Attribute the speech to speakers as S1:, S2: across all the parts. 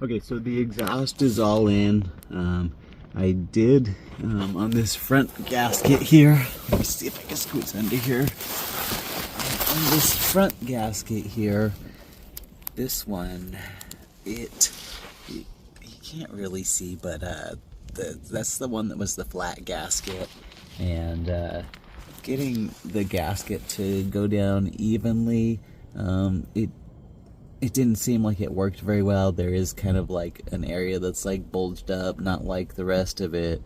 S1: Okay, so the exhaust is all in. I did, on this front gasket here, let me see if I can squeeze under here. On this front gasket here, this one, you can't really see, but that's the one that was the flat gasket. And getting the gasket to go down evenly, it didn't seem like it worked very well. There is kind of like an area that's like bulged up, not like the rest of it.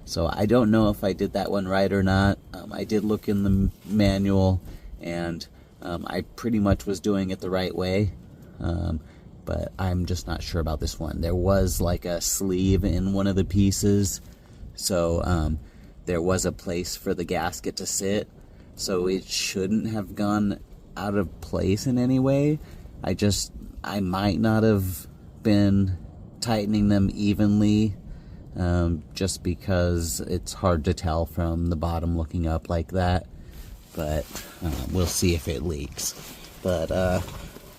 S1: So I don't know if I did that one right or not. I did look in the manual, and I pretty much was doing it the right way. But I'm just not sure about this one. There was like a sleeve in one of the pieces, so there was a place for the gasket to sit, so it shouldn't have gone out of place in any way. I might not have been tightening them evenly, just because it's hard to tell from the bottom looking up like that, but we'll see if it leaks. But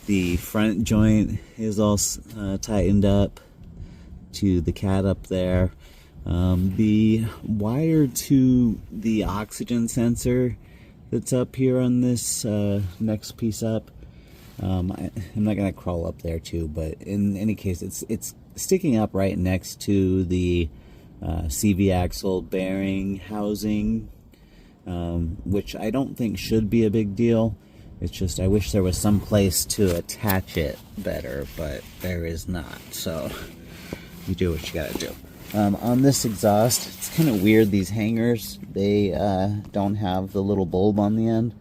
S1: the front joint is all tightened up to the cat up there. The wire to the oxygen sensor that's up here on this next piece up, I'm not gonna crawl up there too, but in any case, it's sticking up right next to the CV axle bearing housing, which I don't think should be a big deal. It's just I wish there was some place to attach it better, but there is not. So you do what you gotta do. On this exhaust, it's kind of weird, these hangers, they don't have the little bulb on the end,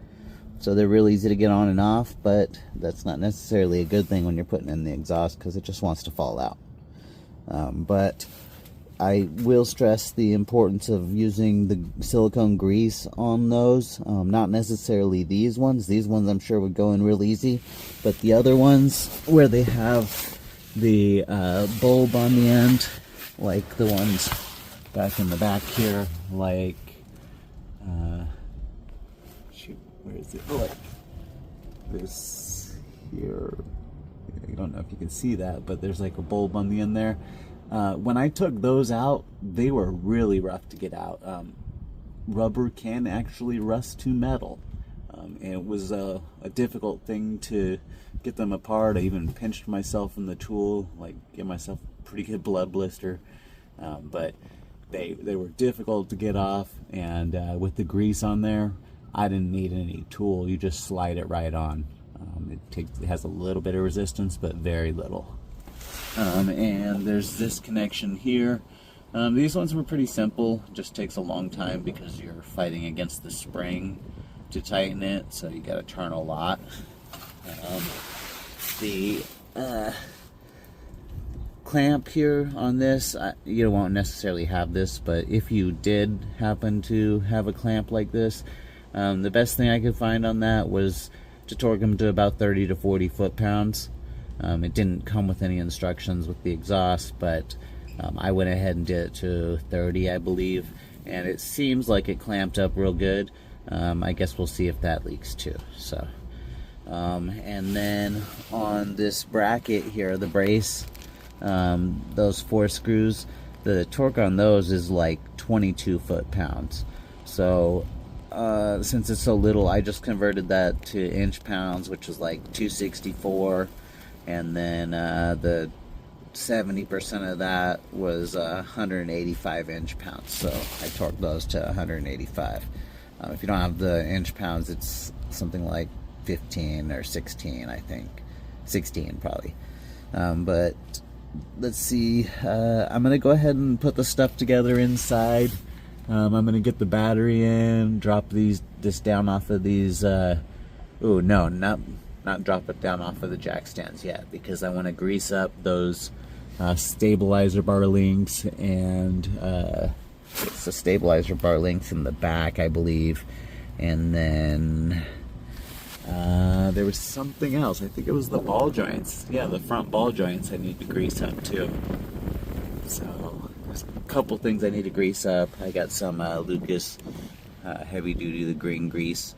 S1: so they're real easy to get on and off, but that's not necessarily a good thing when you're putting in the exhaust, because it just wants to fall out. But I will stress the importance of using the silicone grease on those. Not necessarily these ones I'm sure would go in real easy, but the other ones where they have the bulb on the end, like the ones back in the back here, like shoot, where is it? Oh, like this here. I don't know if you can see that, but there's like a bulb on the end there. When I took those out, they were really rough to get out. Rubber can actually rust to metal, and it was a difficult thing to get them apart. I even pinched myself in the tool, like get myself a pretty good blood blister. But they were difficult to get off, and with the grease on there, I didn't need any tool. You just slide it right on. It has a little bit of resistance, but very little. And there's this connection here. These ones were pretty simple, just takes a long time because you're fighting against the spring to tighten it, so you gotta turn a lot. The clamp here on this, you won't necessarily have this, but if you did happen to have a clamp like this, the best thing I could find on that was to torque them to about 30 to 40 foot-pounds. It didn't come with any instructions with the exhaust, but I went ahead and did it to 30, I believe, and it seems like it clamped up real good. I guess we'll see if that leaks too. So, and then on this bracket here, the brace, those 4 screws, the torque on those is like 22 foot-pounds. So since it's so little, I just converted that to inch-pounds, which is like 264. And then the 70% of that was 185 inch-pounds, so I torqued those to 185. If you don't have the inch-pounds, it's something like 15 or 16, I think. 16 probably. But let's see, I'm going to go ahead and put the stuff together inside. I'm going to get the battery in, drop this down off of these, oh no, not drop it down off of the jack stands yet, because I want to grease up those stabilizer bar links, and it's the stabilizer bar links in the back, I believe. And then there was something else. I think it was the ball joints. Yeah, the front ball joints I need to grease up too. So there's a couple things I need to grease up. I got some Lucas heavy duty, the green grease.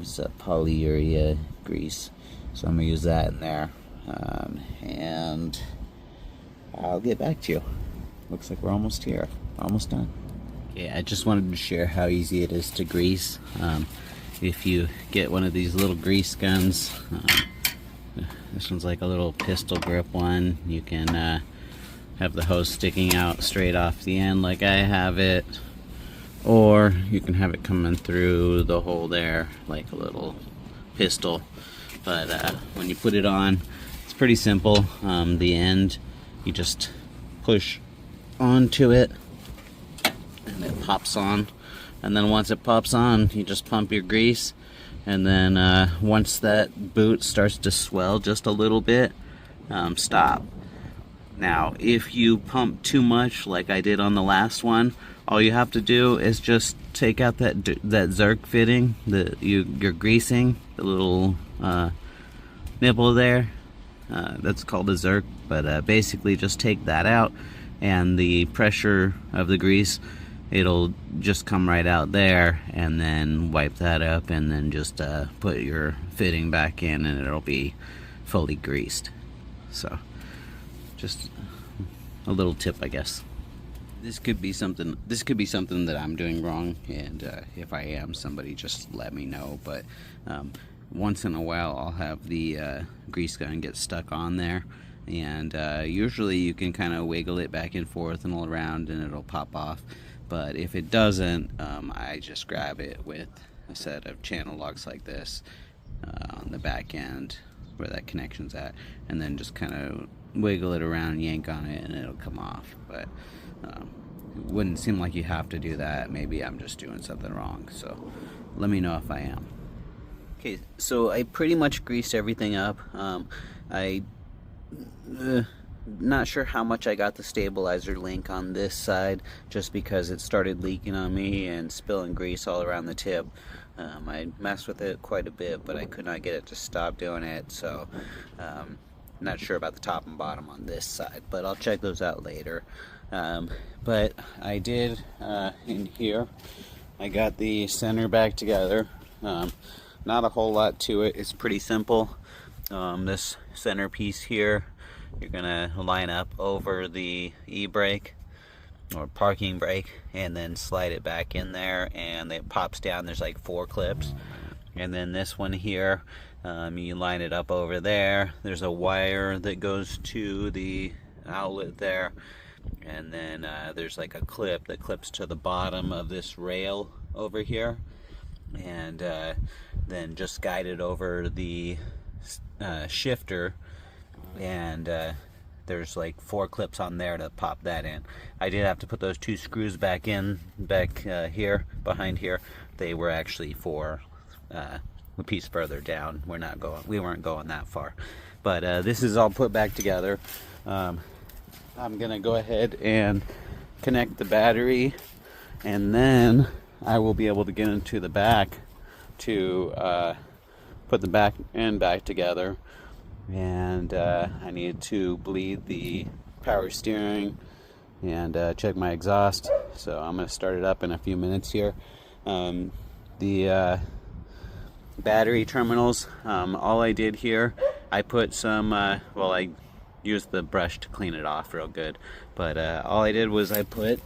S1: It's a polyurea grease, so I'm gonna use that in there. And and I'll get back to you. Looks like we're almost here. Almost done. Okay, I just wanted to share how easy it is to grease. If you get one of these little grease guns, this one's like a little pistol grip one. You can have the hose sticking out straight off the end like I have it, or you can have it coming through the hole there like a little pistol. But when you put it on, it's pretty simple. The end, you just push onto it and it pops on, and then once it pops on, you just pump your grease, and then once that boot starts to swell just a little bit, stop. Now if you pump too much like I did on the last one, all you have to do is just take out that Zerk fitting that you're greasing, the little nipple there, that's called a Zerk, but basically just take that out, and the pressure of the grease, it'll just come right out there, and then wipe that up, and then just put your fitting back in, and it'll be fully greased. So just a little tip, I guess. This could be something that I'm doing wrong, and if I am, somebody just let me know. But once in a while I'll have the grease gun get stuck on there, and usually you can kind of wiggle it back and forth and all around and it'll pop off. But if it doesn't, I just grab it with a set of channel locks like this on the back end where that connection's at, and then just kind of wiggle it around, yank on it, and it'll come off. But it wouldn't seem like you have to do that. Maybe I'm just doing something wrong, so let me know if I am. Okay, so I pretty much greased everything up. Not sure how much I got the stabilizer link on this side, just because it started leaking on me and spilling grease all around the tip. I messed with it quite a bit, but I could not get it to stop doing it, so not sure about the top and bottom on this side, but I'll check those out later. But I did in here, I got the center back together. Not a whole lot to it, it's pretty simple. This center piece here, you're gonna line up over the e-brake or parking brake, and then slide it back in there, and it pops down. There's like 4 clips, and then this one here, you line it up over there. There's a wire that goes to the outlet there, and then there's like a clip that clips to the bottom of this rail over here, and then just guide it over the shifter, and there's like 4 clips on there to pop that in. I did have to put those 2 screws back here behind here. They were actually for a piece further down. We weren't going that far, but this is all put back together. I'm gonna go ahead and connect the battery, and then I will be able to get into the back to put the back end back together. And I need to bleed the power steering and check my exhaust, so I'm going to start it up in a few minutes here. The battery terminals, all I did here, I put some, well, I used the brush to clean it off real good, but all I did was I put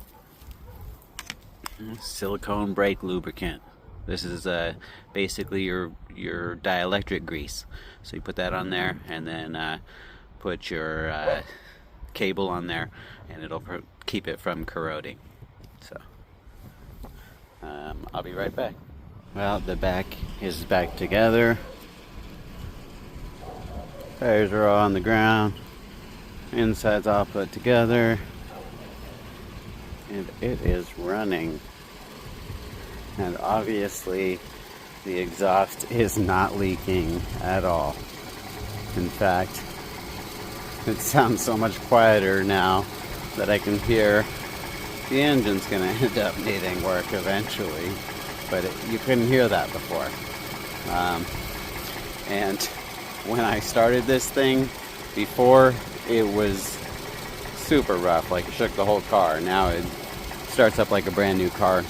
S1: silicone brake lubricant. This is basically your dielectric grease. So you put that on there, and then put your cable on there, and it'll keep it from corroding. So I'll be right back. Well, the back is back together. Tires are all on the ground. Inside's all put together. And it is running. And obviously the exhaust is not leaking at all. In fact, it sounds so much quieter now that I can hear the engine's going to end up needing work eventually, but you couldn't hear that before. And when I started this thing before, it was super rough, like it shook the whole car. Now it starts up like a brand new car.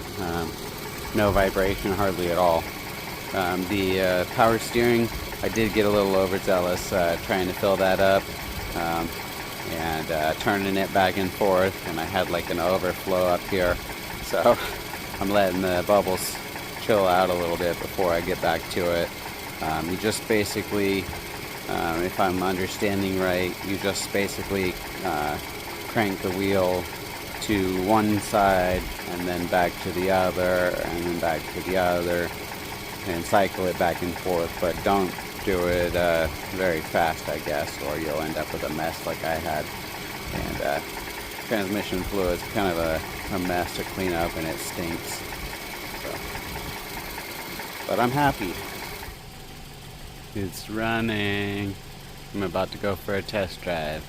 S1: No vibration hardly at all. The power steering, I did get a little overzealous trying to fill that up.
S2: and turning it back and forth, and I had like an overflow up here, so I'm letting the bubbles chill out a little bit before I get back to it. You just basically, if I'm understanding right, you just basically crank the wheel to one side and then back to the other and then back to the other and cycle it back and forth, but don't do it very fast, I guess, or you'll end up with a mess like I had. And transmission fluid is kind of a mess to clean up, and it stinks. So. But I'm happy. It's running. I'm about to go for a test drive.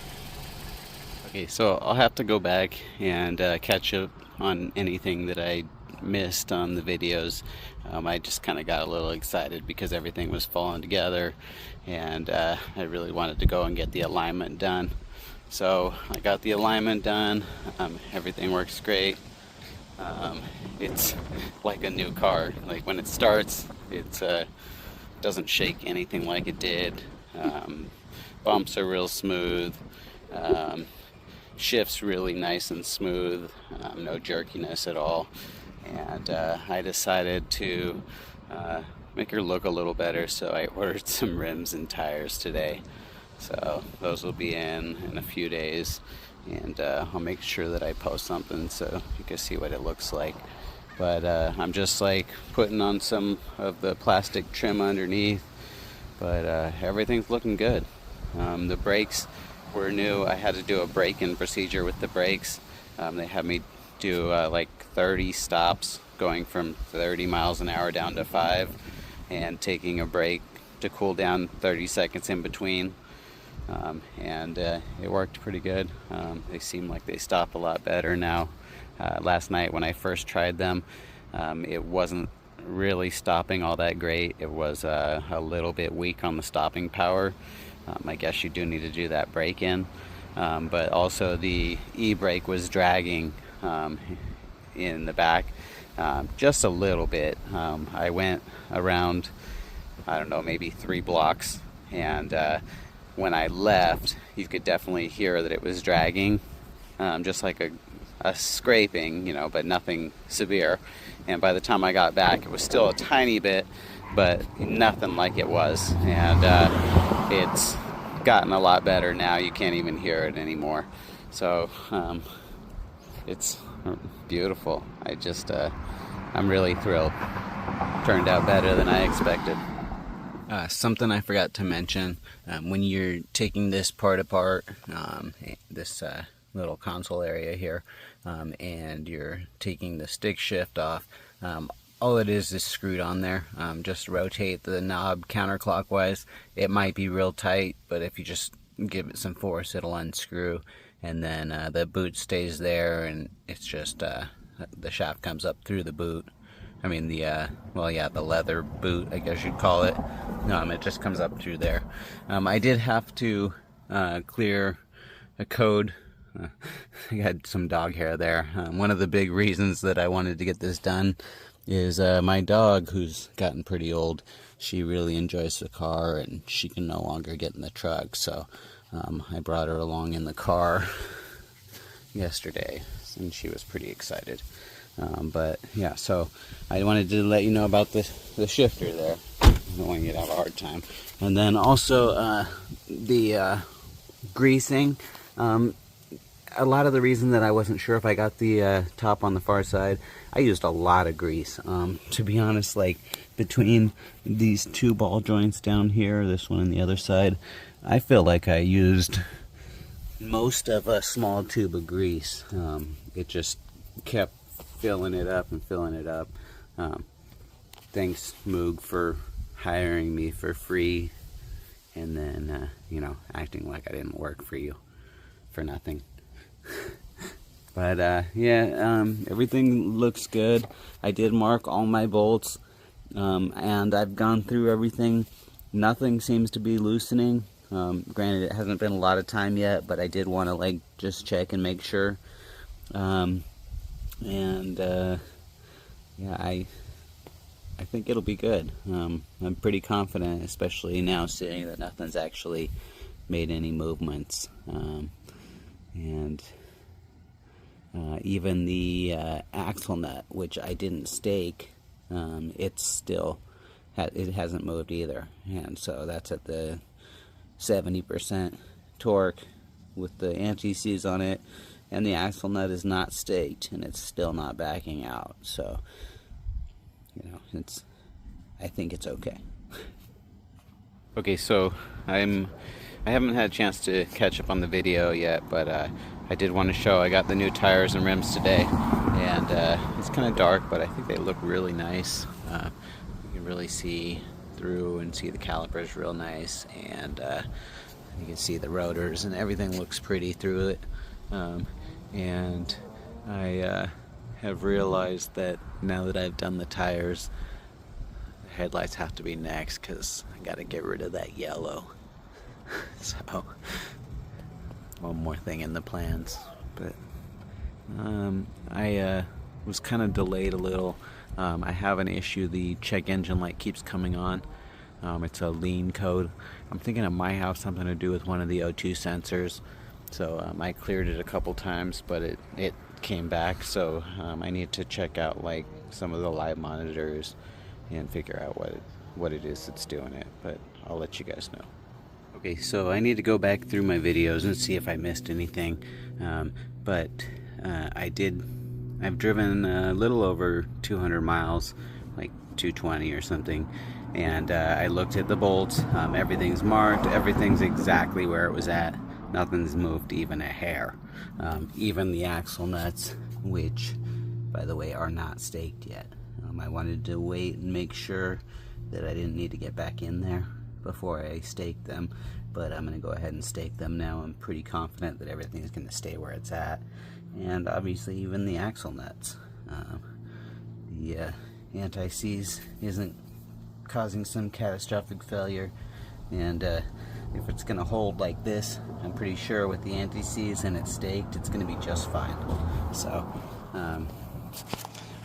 S2: Okay, so I'll have to go back and catch up on anything that I missed on the videos. I just kind of got a little excited because everything was falling together, and I really wanted to go and get the alignment done. So I got the alignment done. Everything works great. It's like a new car. Like when it starts, it doesn't shake anything like it did. Bumps are real smooth. Shifts really nice and smooth. No jerkiness at all. And I decided to make her look a little better, so I ordered some rims and tires today. So those will be in a few days, and I'll make sure that I post something so you can see what it looks like. But I'm just like putting on some of the plastic trim underneath, but everything's looking good. The brakes were new. I had to do a brake-in procedure with the brakes. They had me do like 30 stops, going from 30 miles an hour down to 5, and taking a break to cool down 30 seconds in between. And it worked pretty good. They seem like they stop a lot better now. Last night when I first tried them, it wasn't really stopping all that great. It was a little bit weak on the stopping power. I guess you do need to do that break-in. But also the e-brake was dragging in the back just a little bit. I went around, I don't know, maybe 3 blocks, and when I left, you could definitely hear that it was dragging, just like a scraping, but nothing severe. And by the time I got back, it was still a tiny bit, but nothing like it was. And it's gotten a lot better now. You can't even hear it anymore. So it's beautiful. I'm really thrilled. Turned out better than I expected. Something I forgot to mention, when you're taking this part apart, this little console area here, and you're taking the stick shift off, all it is screwed on there. Just rotate the knob counterclockwise. It might be real tight, but if you just give it some force, it'll unscrew, and then the boot stays there, and it's just the shaft comes up through the boot. I mean the leather boot, I guess you'd call it. It just comes up through there. I did have to clear a code. I got some dog hair there. One of the big reasons that I wanted to get this done is my dog, who's gotten pretty old. She really enjoys the car, and she can no longer get in the truck. So I brought her along in the car yesterday, and she was pretty excited. But yeah, so I wanted to let you know about the shifter there. I don't want you to have a hard time. And then also the greasing. A lot of the reason that I wasn't sure if I got the top on the far side, I used a lot of grease. To be honest, like between these 2 ball joints down here, this one and the other side, I feel like I used most of a small tube of grease. It just kept filling it up and filling it up. Thanks, Moog, for hiring me for free, and then acting like I didn't work for you for nothing. But everything looks good. I did mark all my bolts, and I've gone through everything. Nothing seems to be loosening. Granted, it hasn't been a lot of time yet, but I did want to just check and make sure. I think it'll be good. I'm pretty confident, especially now seeing that nothing's actually made any movements. And even the axle nut, which I didn't stake, it's still it hasn't moved either. And so that's at the 70% torque with the anti-seize on it, and the axle nut is not staked, and it's still not backing out. So, you know, I think it's okay. Okay, so I haven't had a chance to catch up on the video yet, but I did want to show I got the new tires and rims today, and it's kind of dark, but I think they look really nice. You can really see through and see the calipers real nice, and you can see the rotors and everything looks pretty through it. And I have realized that now that I've done the tires, the headlights have to be next, because I got to get rid of that yellow. So one more thing in the plans, but I was kind of delayed a little. I have an issue. The check engine light keeps coming on. It's a lean code. I'm thinking it might have something to do with one of the O2 sensors. So I cleared it a couple times, but it came back. So I need to check out like some of the live monitors and figure out what it is that's doing it. But I'll let you guys know. Okay, so I need to go back through my videos and see if I missed anything. But I've driven a little over 200 miles, like 220 or something. And I looked at the bolts. Everything's marked. Everything's exactly where it was at. Nothing's moved even a hair. Even the axle nuts, which, by the way, are not staked yet. I wanted to wait and make sure that I didn't need to get back in there before I staked them, but I'm going to go ahead and stake them now. I'm pretty confident that everything is going to stay where it's at, and obviously even the axle nuts. The anti-seize isn't causing some catastrophic failure, and if it's going to hold like this, I'm pretty sure with the anti-seize and it's staked, it's going to be just fine. So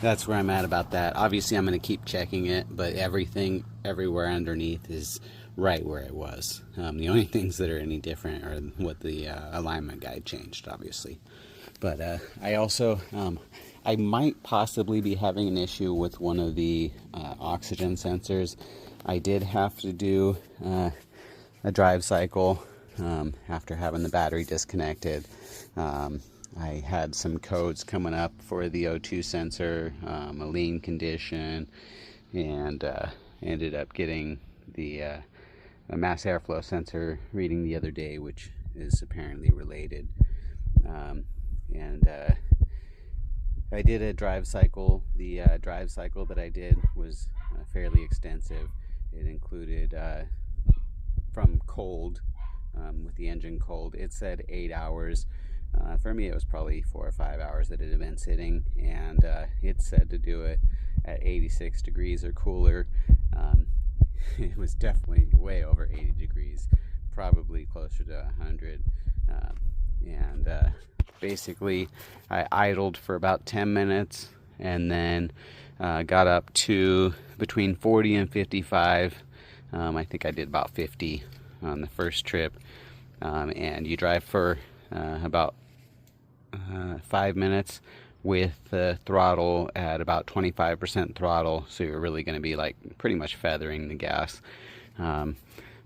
S2: that's where I'm at about that. Obviously I'm going to keep checking it, but everything everywhere underneath is right where it was. The only things that are any different are what the alignment guide changed, obviously. But I also I might possibly be having an issue with one the oxygen sensors. I did have to do a drive cycle after having the battery disconnected. I had some codes coming up for the O2 sensor, a lean condition, and ended up getting the a mass airflow sensor reading the other day, which is apparently related. I did a drive cycle. The drive cycle that I did was fairly extensive. It included from cold, with the engine cold, it said 8 hours. For me, it was probably 4 or 5 hours that it had been sitting, and it said to do it at 86 degrees or cooler. It was definitely way over 80 degrees, probably closer to 100. Basically, I idled for about 10 minutes, and then got up to between 40 and 55. I think I did about 50 on the first trip. And you drive for about 5 minutes with the throttle at about 25% throttle, so you're really going to be like pretty much feathering the gas.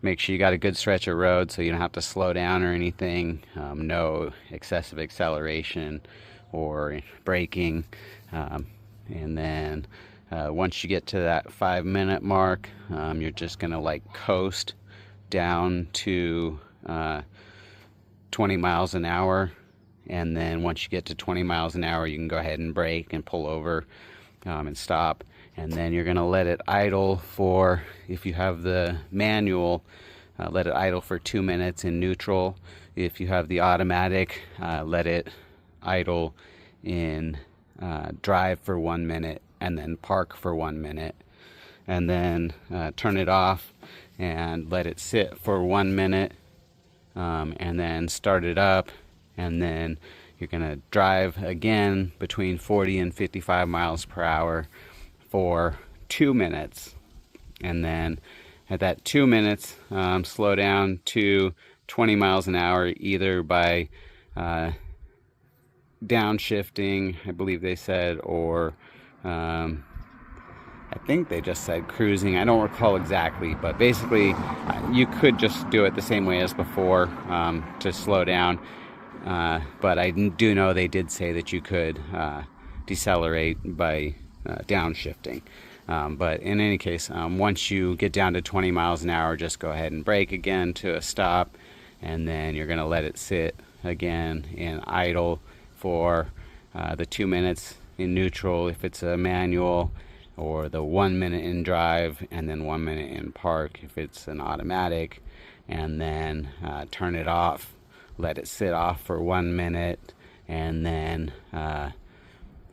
S2: Make sure you got a good stretch of road so you don't have to slow down or anything. No excessive acceleration or braking. And then once you get to that 5-minute mark, you're just going to like coast down to 20 miles an hour. And then once you get to 20 miles an hour, you can go ahead and brake and pull over and stop. And then you're going to let it idle for, if you have the manual, let it idle for 2 minutes in neutral. If you have the automatic, let it idle in drive for 1 minute and then park for 1 minute. And then turn it off and let it sit for 1 minute, and then start it up. And then you're going to drive again between 40 and 55 miles per hour for 2 minutes, and then at that 2 minutes slow down to 20 miles an hour, either by downshifting, I believe they said, or I think they just said cruising. I don't recall exactly, but basically you could just do it the same way as before to slow down. But I do know they did say that you could decelerate by downshifting. But in any case, once you get down to 20 miles an hour, just go ahead and brake again to a stop, and then you're going to let it sit again in idle for the 2 minutes in neutral if it's a manual, or the 1 minute in drive and then 1 minute in park if it's an automatic, and then turn it off, let it sit off for 1 minute, and then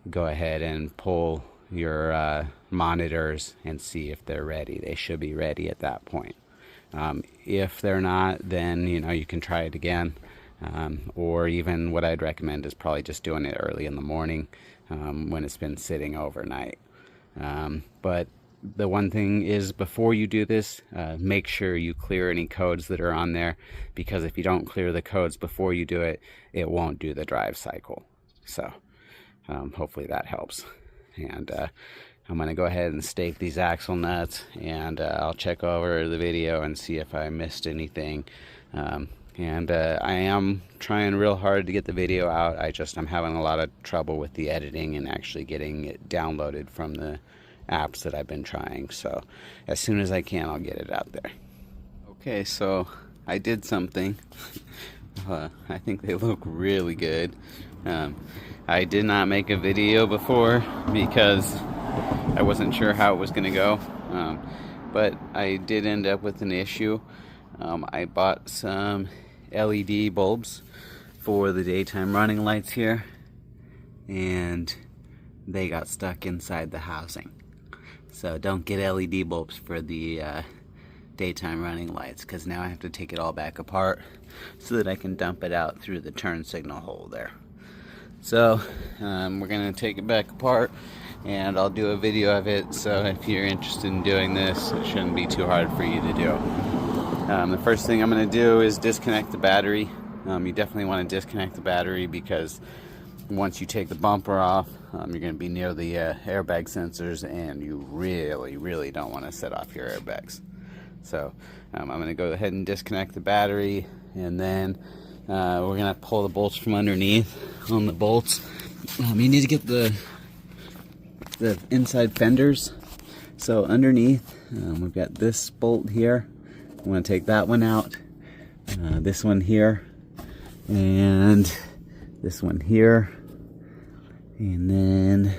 S2: go ahead and pull your monitors and see if they're ready. They should be ready at that point. If they're not, then you can try it again, or even what I'd recommend is probably just doing it early in the morning when it's been sitting overnight. But the one thing is, before you do this, make sure you clear any codes that are on there, because if you don't clear the codes before you do it, it won't do the drive cycle. So hopefully that helps. And I'm going to go ahead and stake these axle nuts, and I'll check over the video and see if I missed anything. And I am trying real hard to get the video out. I'm having a lot of trouble with the editing and actually getting it downloaded from the apps that I've been trying. So as soon as I can, I'll get it out there. Okay, so I did something. I think they look really good. I did not make a video before because I wasn't sure how it was going to go. But I did end up with an issue. I bought some LED bulbs for the daytime running lights here, and they got stuck inside the housing. So don't get LED bulbs for the daytime running lights, because now I have to take it all back apart so that I can dump it out through the turn signal hole there. So we're going to take it back apart, and I'll do a video of it. So if you're interested in doing this, it shouldn't be too hard for you to do. The first thing I'm going to do is disconnect the battery. You definitely want to disconnect the battery, because once you take the bumper off, you're going to be near the airbag sensors, and you really don't want to set off your airbags. So I'm going to go ahead and disconnect the battery, and then we're going to pull the bolts from underneath on the bolts. You need to get the inside fenders. So underneath, we've got this bolt here. I'm going to take that one out, this one here, and this one here, and then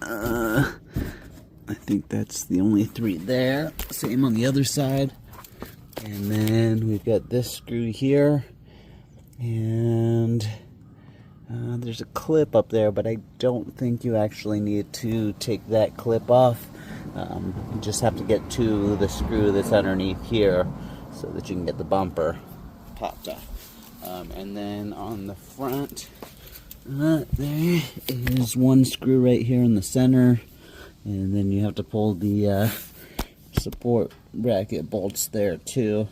S2: I think that's the only three there. Same on the other side. And then we've got this screw here, and there's a clip up there, but I don't think you actually need to take that clip off. You just have to get to the screw that's underneath here so that you can get the bumper popped off. And then on the front, there is one screw right here in the center, and then you have to pull the support bracket bolts there too.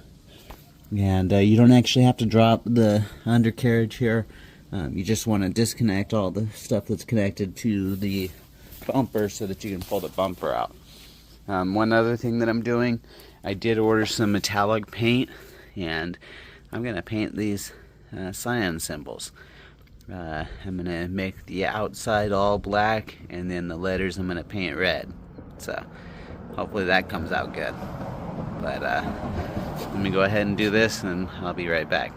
S2: And you don't actually have to drop the undercarriage here. You just want to disconnect all the stuff that's connected to the bumper so that you can pull the bumper out. One other thing that I'm doing, I did order some metallic paint, and I'm going to paint these Scion symbols. I'm going to make the outside all black, and then the letters I'm going to paint red. So hopefully that comes out good. But let me go ahead and do this, and I'll be right back.